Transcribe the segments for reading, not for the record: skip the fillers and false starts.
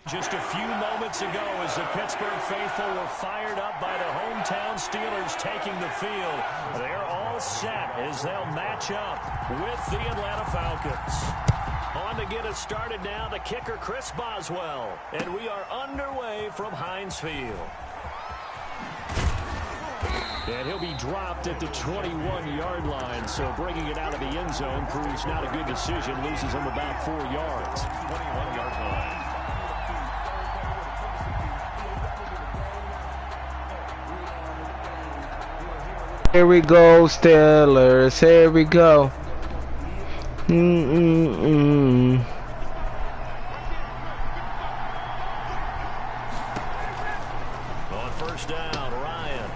Just a few moments ago as the Pittsburgh faithful were fired up by the hometown Steelers taking the field. They're all set as they'll match up with the Atlanta Falcons. On to get us started now, the kicker Chris Boswell. And we are underway from Heinz Field. And he'll be dropped at the 21-yard line. So bringing it out of the end zone proves not a good decision. Loses him about 4 yards. 21-yard line. Here we go, Steelers. Here we go. On first down, Ryan.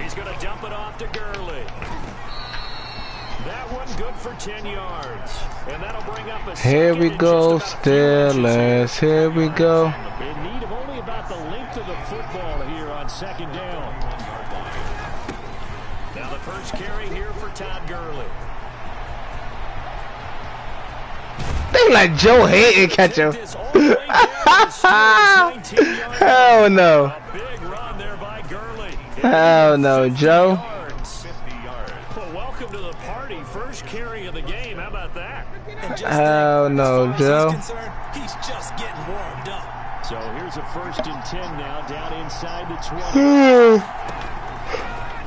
He's going to dump it off to Gurley. That one good for 10 yards. And that'll bring up a Here we go, Steelers. Here we go. In need of only about the length of the football here on second down. Now the first carry here for Todd Gurley. They like Joe Hayden catch him. Hell no. A big run there by Gurley. Hell no, Joe. Well, welcome to the party. First carry of the game. How about that? Hell no, Joe. He's just getting warmed up. So here's a 1st and 10 now, down inside the 20.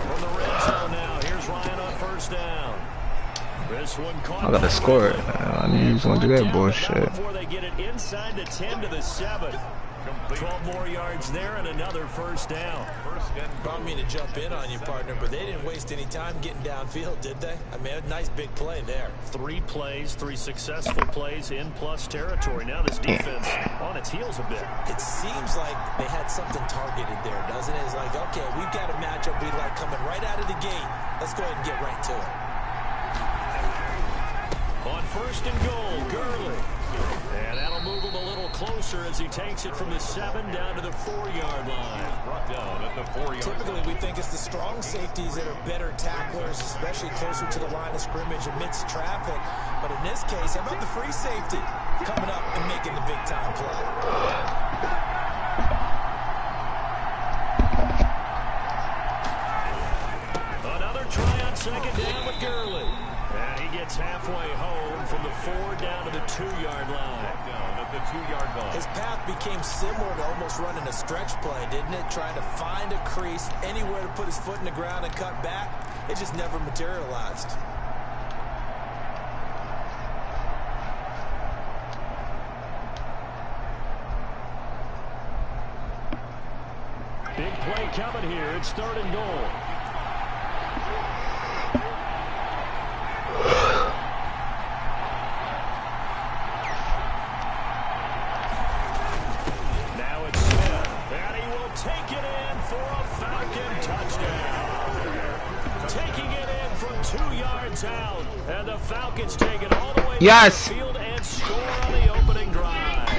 From the red zone now, here's Ryan on first down. This one caught. I gotta score it. I need to do that bullshit. Before they get it inside the 10 to the 7. 12 more yards there and another first down. I don't mean to jump in on you, partner, but they didn't waste any time getting downfield, did they? I mean, a nice big play there. 3 plays, 3 successful plays in plus territory. Now this defense on its heels a bit. It seems like they had something targeted there, doesn't it? It's like, okay, we've got a matchup we like coming right out of the gate. Let's go ahead and get right to it. On first and goal, Gurley. And that'll move him a little closer as he takes it from the 7 down to the 4-yard line. Brought down at the 4-yard line. Typically, we think it's the strong safeties that are better tacklers, especially closer to the line of scrimmage amidst traffic. But in this case, how about the free safety coming up and making the big-time play? Another try on second down with Gurley. And he gets halfway home from the 4 down to the 2-yard line. Down at the 2-yard line. His path became similar to almost running a stretch play, didn't it? Trying to find a crease, anywhere to put his foot in the ground and cut back. It just never materialized. Big play coming here. It's 3rd and goal. Take it in for a Falcon touchdown. Taking it in from 2 yards out. And the Falcons take it all the way down the field and score on the opening drive.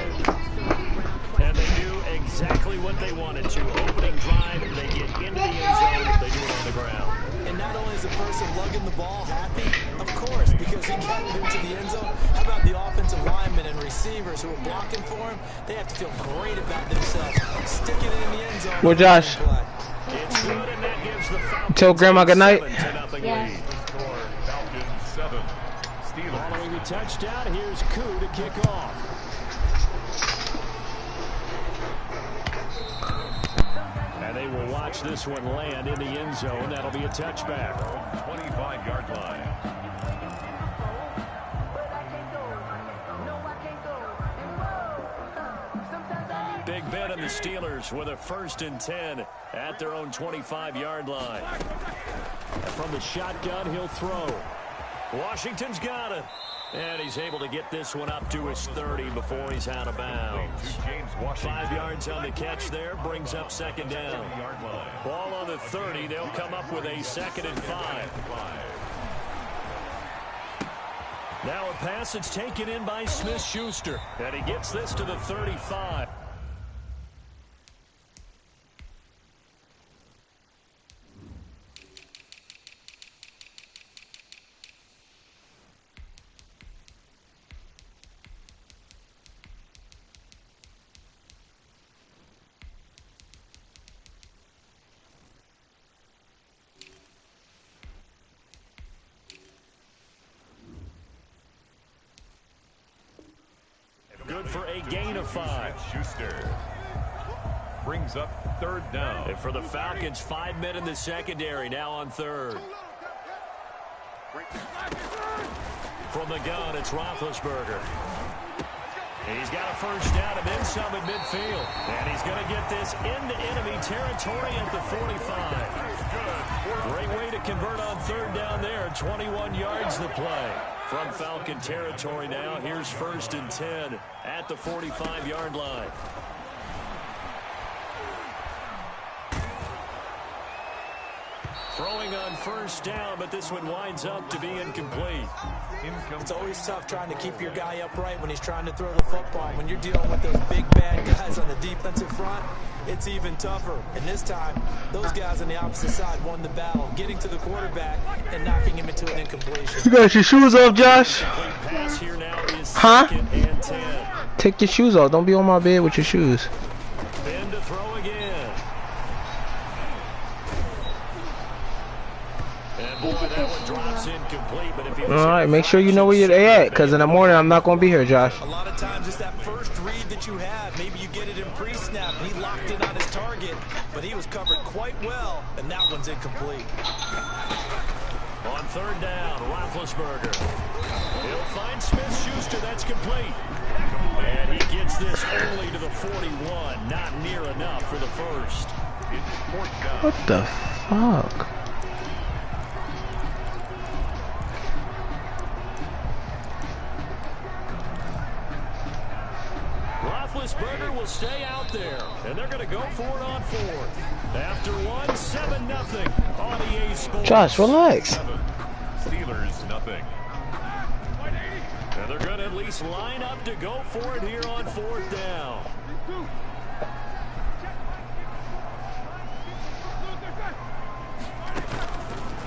And they do exactly what they wanted to. Opening drive, they get into the end zone, they do it on the ground. And not only is the person lugging the ball happy, of course, because he got it into the end zone, how about the offensive linemen and receivers who are blocking for him? They have to feel great about themselves. Sticking it in the end zone. Well, Josh. It's good, and that gives the Falcons tell Grandma good night. Yes. Following the touchdown, here's Koo to kick off. And they will watch this one land in the end zone. That'll be a touchback. 25-yard line. Big Ben and the Steelers with a 1st and 10 at their own 25-yard line. And from the shotgun, he'll throw. Washington's got it. And he's able to get this one up to his 30 before he's out of bounds. 5 yards on the catch there, brings up second down. Ball on the 30, they'll come up with a 2nd and 5. Now a pass that's taken in by Smith-Schuster. And he gets this to the 35. gain of 5. Schuster brings up third down. And for the Falcons, 5 men in the secondary, now on third. From the gun, it's Roethlisberger. He's got a first down and then some at midfield. And he's going to get this into enemy territory at the 45. Great way to convert on third down there. 21 yards the play. From Falcon territory now, here's 1st and 10 at the 45-yard line. Throwing on first down, but this one winds up to be incomplete. It's always tough trying to keep your guy upright when he's trying to throw the football. When you're dealing with those big, bad guys on the defensive front, it's even tougher. And this time, those guys on the opposite side won the battle, getting to the quarterback and knocking him into an incompletion. You got your shoes off, Josh? Pass here now is Huh? 2nd and 10. Take your shoes off. Don't be on my bed with your shoes. Ben to throw again. And boy, that one drops incomplete. But if he was Alright, make sure you know where you're at, because in the morning I'm not going to be here, Josh. A lot of times it's that first read that you have. Maybe you get it in pre-snap. He locked in on his target, but he was covered quite well, and that one's incomplete. On third down, Roethlisberger. He'll find Smith-Schuster. That's complete. And he gets this only to the 41. Not near enough for the first. What the fuck? Roethlisberger will stay out there, and they're going to go for it on 4th. After one, 7-0 on EA Sports. Josh, relax. Steelers, nothing. And they're going to at least line up to go for it here on 4th down.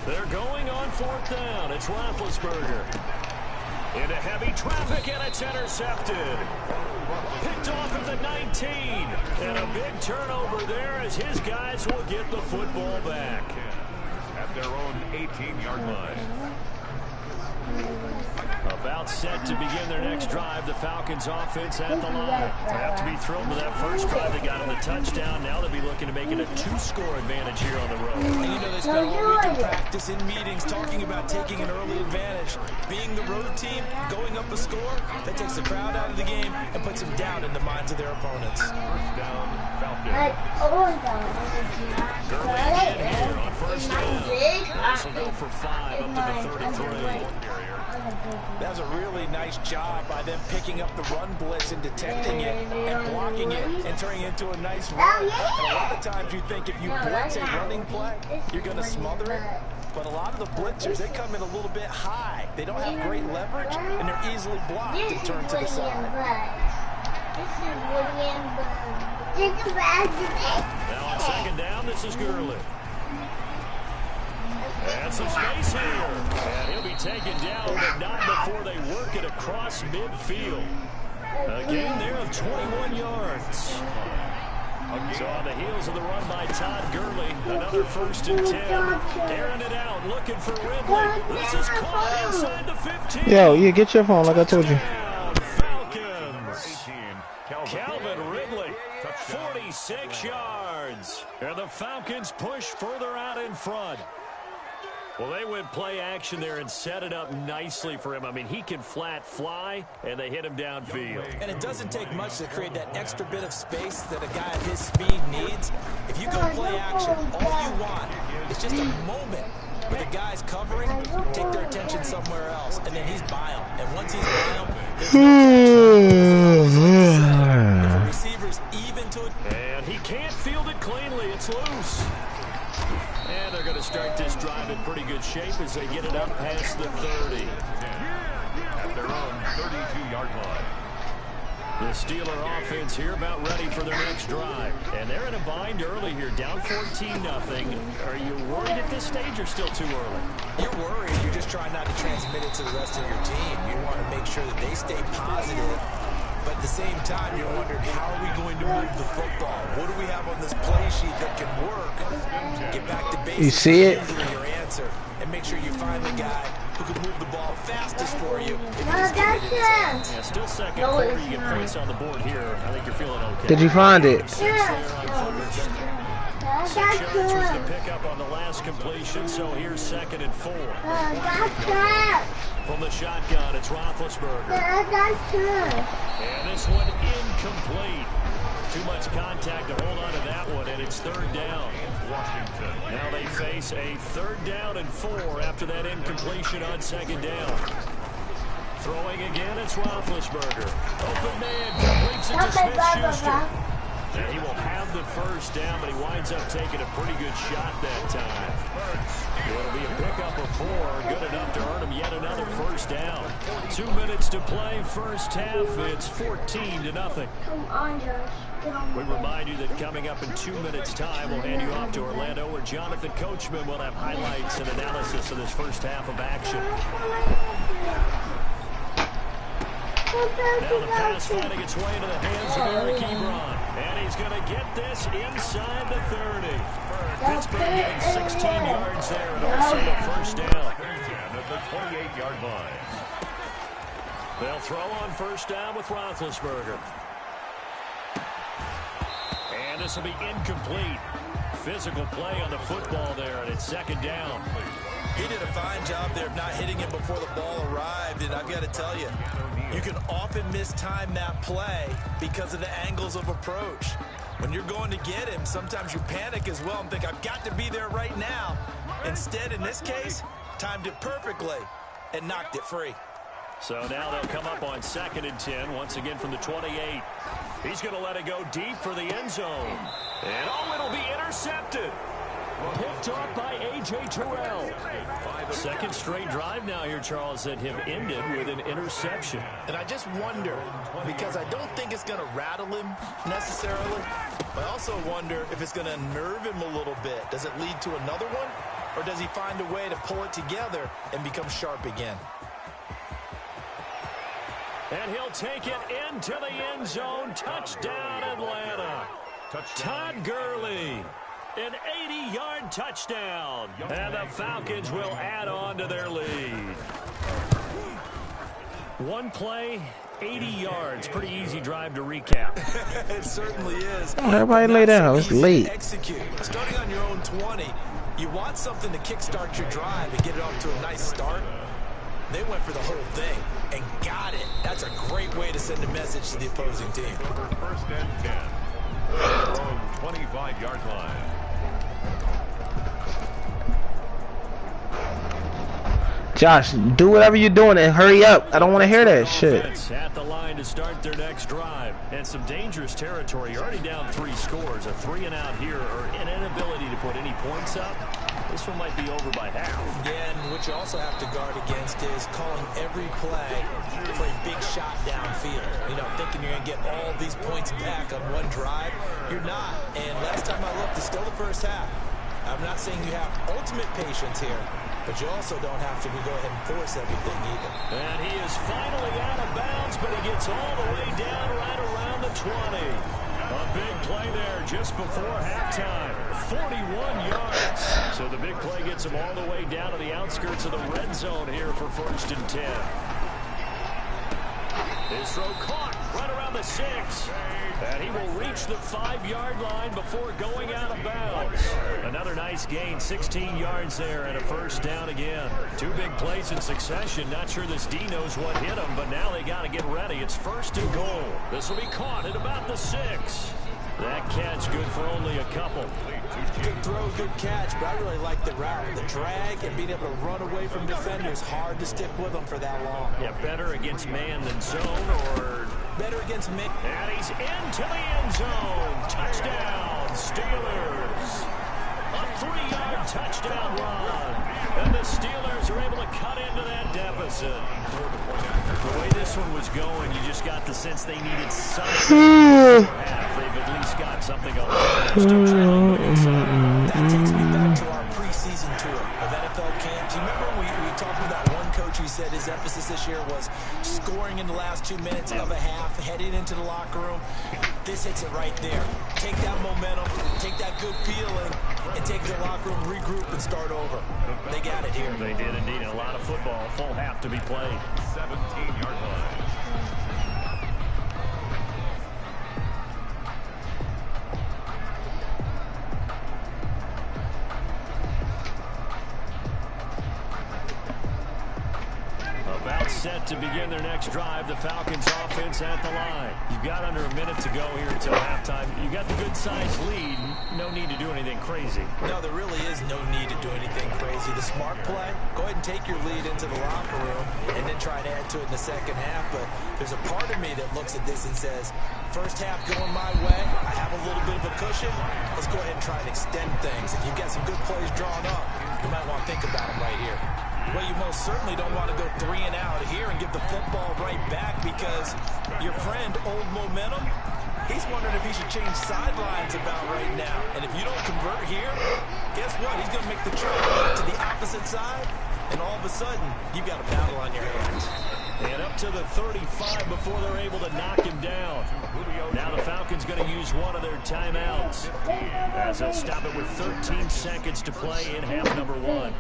They're going on 4th down. It's Roethlisberger. Into heavy traffic, and it's intercepted. Picked off at the 19. And a big turnover there as his guys will get the football back. At their own 18-yard line. About set to begin their next drive. The Falcons offense at the line. They have to be thrilled with that first drive. They got him the touchdown. Now they'll be looking to make it a 2-score advantage here on the road. And you know they spent all week in practice in meetings talking about taking an early advantage. Being the road team, going up a score, that takes the crowd out of the game and puts them down in the minds of their opponents. First down, Falcons. Gurley again here on first down. This will go for 5 up to the 33. That was a really nice job by them picking up the run blitz and detecting it and blocking it and turning it into a nice run. And a lot of times you think if you blitz a running play, you're going to smother it. But a lot of the blitzers, they come in a little bit high. They don't have great leverage, and they're easily blocked and turned to the side. Now on second down, this is Gurley. And some space here. And he'll be taken down, but not before they work it across midfield. A gain there of 21 yards. So on the heels of the run by Todd Gurley, another 1st and 10. Airing it out, looking for Ridley. This is caught inside the 15. Yo, yeah, get your phone like I told you. Falcons. Calvin Ridley, 46 yards. And the Falcons push further out in front. Well, they went play action there and set it up nicely for him. I mean, he can flat fly, and they hit him downfield. And it doesn't take much to create that extra bit of space that a guy at his speed needs. If you go play action, all you want is just a moment where the guy's covering, take their attention somewhere else, and then he's by him. And once he's by him, there's no if a receiver's even to it. And he can't field it cleanly. It's loose. And they're going to start this drive in pretty good shape as they get it up past the 30. At their own 32-yard line. The Steeler offense here about ready for their next drive. And they're in a bind early here, down 14-0. Are you worried at this stage or still too early? You're worried. You're just trying not to transmit it to the rest of your team. You want to make sure that they stay positive. But at the same time, you're wondering, how are we going to move the football? What do we have on this play sheet that can work? Get back to basics. You see it? Your answer, and make sure you find the guy who can move the ball fastest for you if you just get it in his hands. Yeah, still second quarter. You get points on the board here. I think you're feeling okay. Did you find it? Six yards was the pickup on the last completion, so here's 2nd and 4. From the shotgun, it's Roethlisberger. And this one incomplete. Too much contact to hold on to that one, and it's 3rd down. Washington. Now they face a 3rd down and 4 after that incompletion on 2nd down. Throwing again, it's Roethlisberger. Open man, completes it to Smith-Schuster. And he will have the 1st down, but he winds up taking a pretty good shot that time. It'll be a pickup of 4, good enough to earn him yet another 1st down. 2 minutes to play, first half. It's 14-0. Come on, Josh. We remind you that coming up in 2 minutes' time, we'll hand you off to Orlando, where Jonathan Coachman will have highlights and analysis of this first half of action. Now the pass finding its way into the hands of Eric Ebron. And he's going to get this inside the 30. Pittsburgh getting 16 yards there and also a 1st down. At the 28-yard line. They'll throw on 1st down with Roethlisberger. And this will be incomplete. Physical play on the football there, and it's 2nd down. He did a fine job there of not hitting him before the ball arrived, and I've got to tell you, you can often mistime that play because of the angles of approach. When you're going to get him, sometimes you panic as well and think, I've got to be there right now. Instead, in this case, timed it perfectly and knocked it free. So now they'll come up on 2nd and 10, once again from the 28. He's going to let it go deep for the end zone. And oh, it'll be intercepted. Picked off by A.J. Terrell. 2nd straight drive now here, Charles, that have ended with an interception. And I just wonder, because I don't think it's going to rattle him necessarily, but I also wonder if it's going to nerve him a little bit. Does it lead to another one? Or does he find a way to pull it together and become sharp again? And he'll take it into the end zone. Touchdown, Atlanta. Todd Gurley. An 80-yard touchdown. And the Falcons will add on to their lead. One play, 80 yards. Pretty easy drive to recap. It certainly is. Everybody lay down. It's late. Execute. Starting on your own 20, you want something to kickstart your drive and get it off to a nice start. They went for the whole thing and got it. That's a great way to send a message to the opposing team. 1st and 10. Their own 25-yard line. Josh, do whatever you're doing and hurry up. I don't want to hear that shit. At the line to start their next drive. And some dangerous territory. You're already down 3 scores. A 3-and-out here, or an inability to put any points up. This one might be over by half. Yeah, and what you also have to guard against is calling every play for a big shot downfield. You know, thinking you're going to get all these points back on one drive. You're not. And last time I looked, it's still the first half. I'm not saying you have ultimate patience here, but you also don't have to go ahead and force everything either. And he is finally out of bounds, but he gets all the way down right around the 20. A big play there just before halftime. 41 yards. So the big play gets him all the way down to the outskirts of the red zone here for 1st and 10. His throw caught right around the 6. And he will reach the 5-yard line before going out of bounds. Another nice gain, 16 yards there and a 1st down again. 2 big plays in succession. Not sure this D knows what hit him, but now they got to get ready. It's 1st and goal. This will be caught at about the 6. That catch good for only a couple. Good throw, good catch, but I really like the route. The drag and being able to run away from defenders. Hard to stick with them for that long. Yeah, better against man than zone, or better against man. And he's into the end zone. Touchdown, Steelers. A 3-yard touchdown run. And the Steelers are able to cut into that deficit. The way this one was going, you just got the sense they needed something. They've at least got something on. That takes me back to our preseason tour of NFL camp Do you remember we talked with that one coach who said his emphasis this year was scoring in the last 2 minutes of a half, heading into the locker room? This hits it right there. Take that momentum, take that good feeling, and take the locker room, regroup, and start over. They got it here. They did indeed. A lot of football, full half to be played. 17-yard line. About set to begin their next drive. The Falcons offense at the line. You've got under a minute to go here until halftime. You got the good-sized lead. No need to do anything crazy. No, there really is no need to do anything crazy. The smart play, go ahead and take your lead into the locker room and then try to add to it in the second half. But there's a part of me that looks at this and says, first half going my way, I have a little bit of a cushion. Let's go ahead and try and extend things. If you've got some good plays drawn up, you might want to think about them right here. Well, you most certainly don't want to go 3 and out here and give the football right back, because your friend, Old Momentum, he's wondering if he should change sidelines about right now. And if you don't convert here, guess what? He's going to make the trip to the opposite side, and all of a sudden, you've got a battle on your hands. And up to the 35 before they're able to knock him down. Now the Falcons going to use one of their timeouts as they'll stop it with 13 seconds to play in half number 1.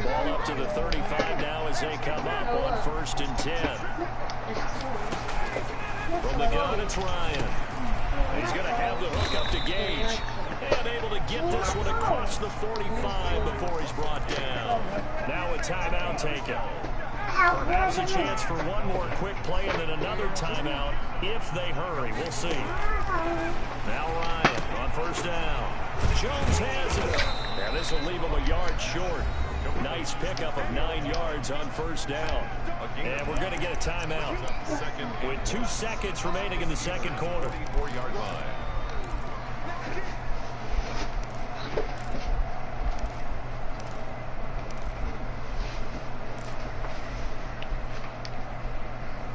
Ball up to the 35 now as they come up on 1st and 10. From the gun, it's Ryan. He's going to have the hook up to Gage. And able to get this one across the 45 before he's brought down. Now a timeout taken. Perhaps a chance for one more quick play and then another timeout if they hurry. We'll see. Now Ryan on 1st down. Jones has it. And this will leave him a yard short. Nice pickup of 9 yards on 1st down. And we're going to get a timeout with 2 seconds remaining in the second quarter. 4-yard line.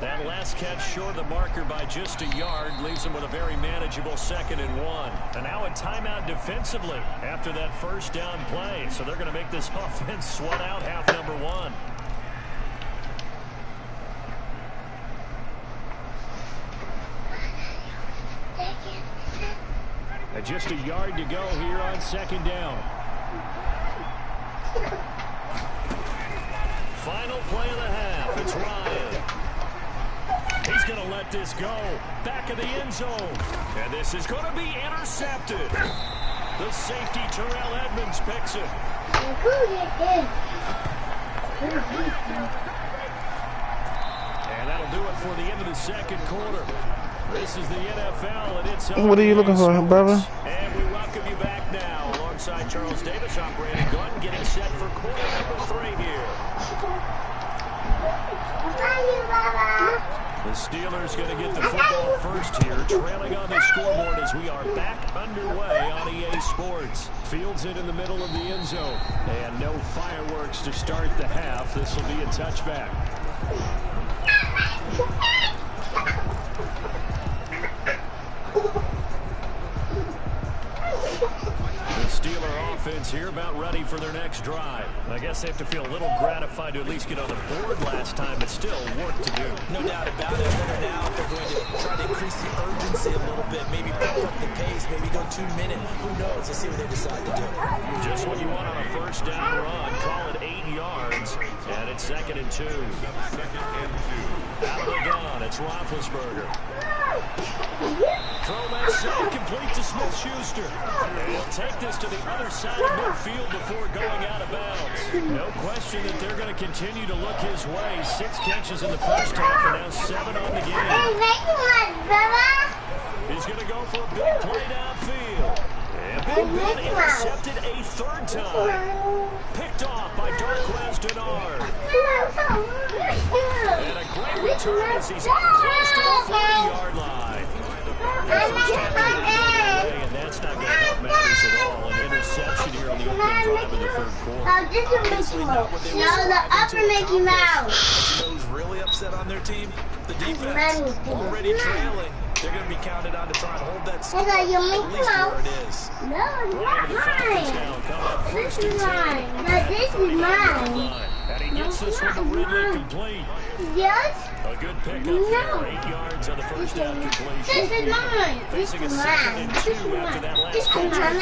That last catch short of the marker by just a yard leaves them with a very manageable 2nd and 1. And now a timeout defensively after that 1st down play. So they're going to make this offense sweat out half number 1. And just a yard to go here on 2nd down. Final play of the half. It's Ryan. He's going to let this go. Back of the end zone. And this is going to be intercepted. The safety, Terrell Edmonds, picks it. And that'll do it for the end of the second quarter. This is the NFL, and it's... What are you looking for, brother? And we welcome you back now alongside Charles Davis, operating gun, getting set for quarter number 3 here. The Steelers going to get the football first here, trailing on the scoreboard as we are back underway on EA Sports. Fields it in the middle of the end zone. And no fireworks to start the half. This will be a touchback. Steeler offense here about ready for their next drive. I guess they have to feel a little gratified to at least get on the board last time, but still work to do. No doubt about it. And now they're going to try to increase the urgency a little bit, maybe pump up the pace, maybe go 2 minute. Who knows? Let's see what they decide to do. Just what you want on a 1st down run. Call it 8 yards, and it's 2nd and 2. 2nd and 2. Out of the gun, it's Roethlisberger. Throw that side complete to Smith-Schuster. And he'll take this to the other side of midfield before going out of bounds. No question that they're going to continue to look his way. 6 catches in the first half and now 7 on the game. He's going to go for a big play downfield. And Big Ben intercepted a 3rd time. Picked off by Darquez Denard. And a great return as he's close to the 40-yard line. And that's not going to help matters at all. An interception here on the opening drive of the 3rd quarter. Obviously not what they were No, the upper Mickey Mouse. But you know who's really upset on their team? the defense. Already trailing. They're going to be counted on to try and hold that score at least where it is. No, it's not mine. This is mine. No, this is mine. And he gets this one to Ridley complete. Yes? A good pickup there. 8 yards on the first down completion. This is mine. This Facing a is second mine. and This is 2 after mine. that This last is mine.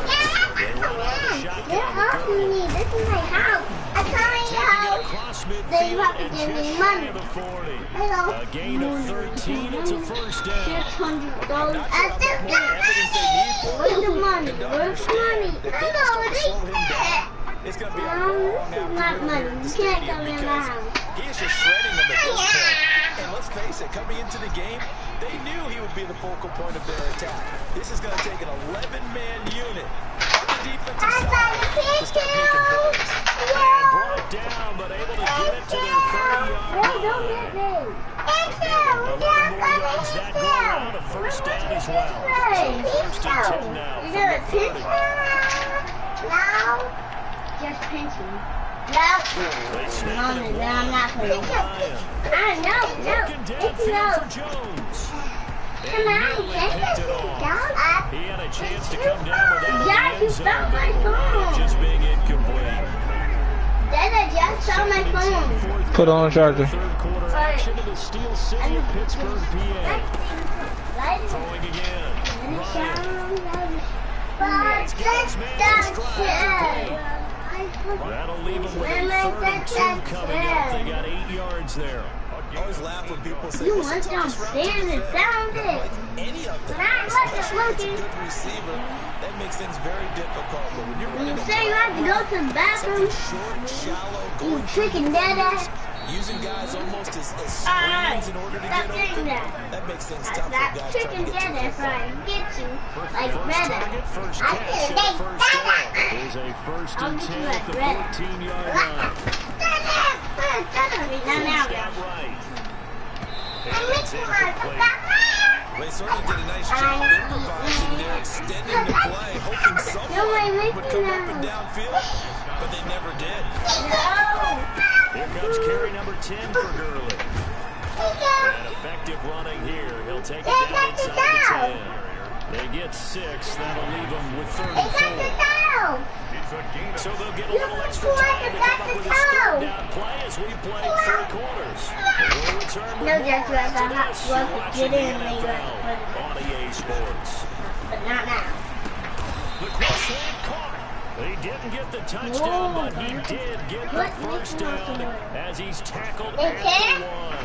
catch. They're off me. This is my house. I come in your house. Across They midfield want to and give just me shy money. of the 40. Hello. A gain of 13. It's a first down. $600. I just got Where's the money? Where's the money? Hello, It's going to be a long not afternoon money. here at the You can't stadium come in my because house. he is just shredding them at this point. And let's face it, coming into the game, they knew he would be the focal point of their attack. This is going to take an 11-man unit on the defensive side to start making plays. And brought down, but able to get it to their 30-yard line. 11 more yards that go around. A first down as well. So first and 10 now. Is there a picture? No. Just pinching. No. They snap Mom, it then I'm not at going one. to. Bill Ryan. No. Working downfield for Jones. Come on, Nearly take picked it it off. down. He had a chance to come down with that. Josh, you found my phone. Just being incomplete. Dada just saw my phone. Put on charger. Third quarter action in the Steel City of Pittsburgh, PA. Throwing again. Ryan. That'll leave them with a third and 2 coming up. They got 8 yards there. I always laugh when people say, You "What's the went toughest route to downstairs and defend?" found Not it. like any of them. But I wasn't Especially if it's a looking. good receiver, that makes things very difficult. But when you're When you running say you have to go to the bathroom, short, shallow, you going freaking dead ass. using guys almost as screens in order to Stop get doing open, that. that makes things tough for That guys chicken trying to get dead to ass trying to get you. Like First better. target, first I catch, said, and a they first better. down. There's a first I'll and get 10 you at the like 14-yard line. Snap right. And it's incomplete. They certainly did a nice job improvising there, extending the play, hoping someone would come up and downfield, but they never did. Here comes carry number 10 for Gurley. And effective running here. He'll take it down inside the 10. They get 6. That'll leave them with 34. So they'll get a little extra time to come up with a third down play as we play 3 quarters. We'll return with No, more just like after I'm not this. supposed to Watching get the in when you NFL on EA Sports. But not now. The crossland caught. He didn't get the touchdown, but he did get the first down as he's tackled at the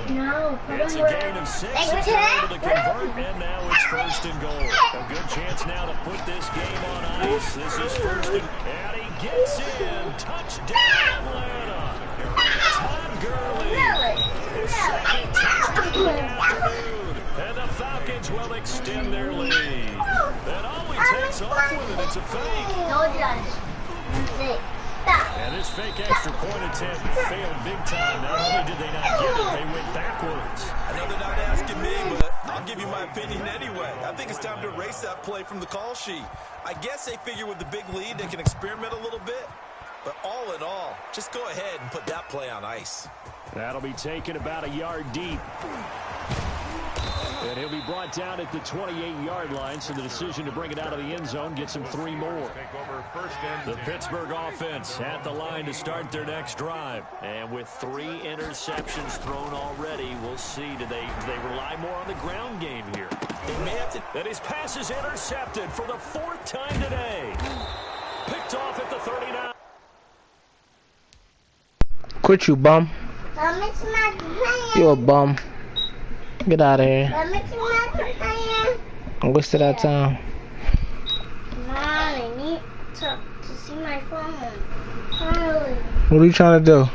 1. No, It's a gain of 6 as they're able to convert, and now it's first and goal. A good chance now to put this game on ice. This is first and he gets in. Touchdown, Atlanta. Todd Gurley. His second touchdown of the afternoon. And the Falcons will extend their lead. And all he takes off with it, it's a fake. No, Josh. Stop. And this fake extra point attempt failed big time. Not only did they not get it, they went backwards. I know they're not asking me, but I'll give you my opinion anyway. I think it's time to erase that play from the call sheet. I guess they figure with the big lead, they can experiment a little bit. But all in all, just go ahead and put that play on ice. That'll be taken about a yard deep. And he'll be brought down at the 28-yard line, so the decision to bring it out of the end zone gets him 3 more. The Pittsburgh offense at the line to start their next drive. And with 3 interceptions thrown already, we'll see. Do they rely more on the ground game here? They may have to. And his pass is intercepted for the 4th time today. Picked off at the 39. Quit, you bum. You a bum. Get out of here. I wasted that time. Mom, I need to see my phone. Finally. What are you trying to do?